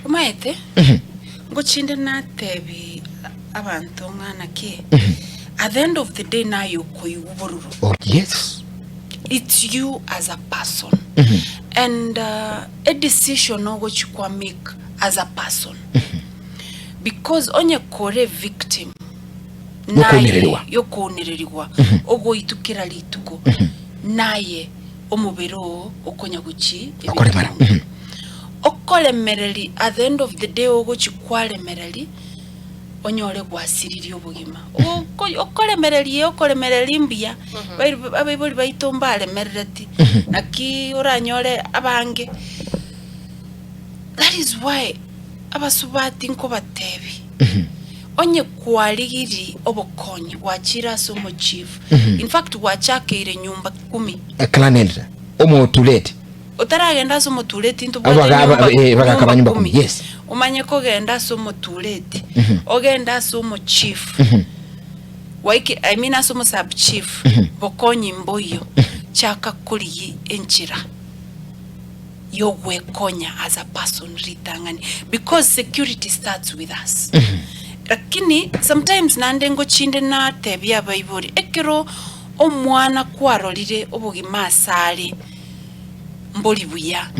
umaete ngochinde natebi abantu ngana ki at the end of the day nayo koyubururu. Oh yes, it's you as a person and a decision which you can make as a person because onye kore victim naye yokonereriwa ogo itukira lituko naye omubero okonya guchi okole mereli at the end of the day ogo chikwale mereli onyole gwasiriri obugima okole mereli mbia abeboli baitombale mereti naki oranyole abange. That is why abasubati nko batebi onye kwaligiri obokonyi wachira somo chief in fact wachakeire nyumba 10 eklanenda omo tulete otaragenda somo tulete into bakakabanyumba 10 yes umanye ko genda somo tulete ogenda somo chief waiki I mean somo sub chief bokonyi mboyo chaka kuli enchira yogwe konya as a person ritangani because security starts with us. Lakini sometimes nandengo chinde na tebya bayibori ekero omwana kwarolire obugima asali mboli buya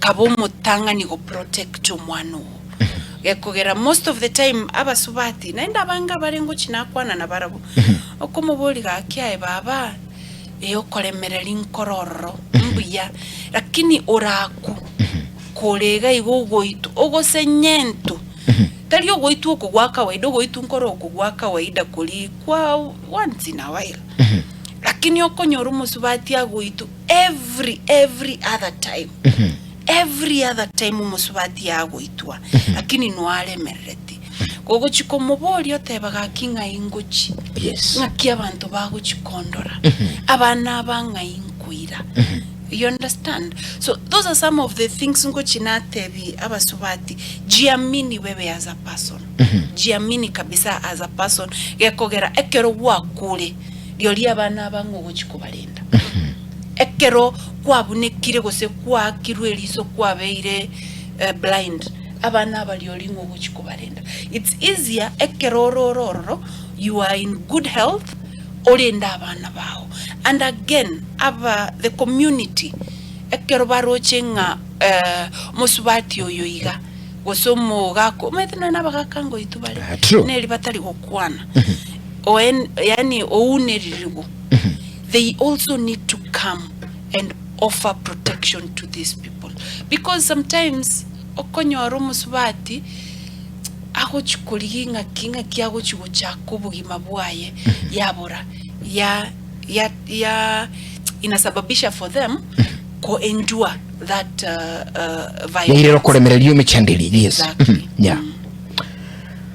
kabo mutangani go protect omwana gekogera most of the time abasubati naenda banga barengo chinakwana na barabu okomoboli gakyae baba eyokolemerera inkororo mbuya lakini oraku kolega igogoitu ogosenyentu tali ogoitu okugwa kawaida ogoitu nkoro okugwa kawaida kuli kwa once in a while lakini okonyora umusubati agoitu every other time umusubati agoitwa lakini nwale mereti gogo chikomoboli otebaga kinga ingochi yes ngaki abantu bago chikondora abana banga inkuira. You understand? So those are some of the things ngochinatebi abasubati jiamini wewe as a person jiamini kabisa as a person gekogera ekero wakule lyoli abana bango gochikubalinda ekero kwabunekire gose kwakirwe liso kwabeire blind abana balyoli ngo gochikubalinda. It's easier ekero rororo you are in good health olinda abana bao. And again, the community ekero barochenga musubati oyoiga gosomo gako methina nabagakango itubale neli batali gokwana yani ouneririgo they also need to come and offer protection to these people because sometimes okonyoro musubati aho chikulinga kinga kiago chigo chako bugima bwaye yabora ya inasababisha for them ko endure that violence. Yero kolemerera yumechandeli yes. Exactly. Yeah.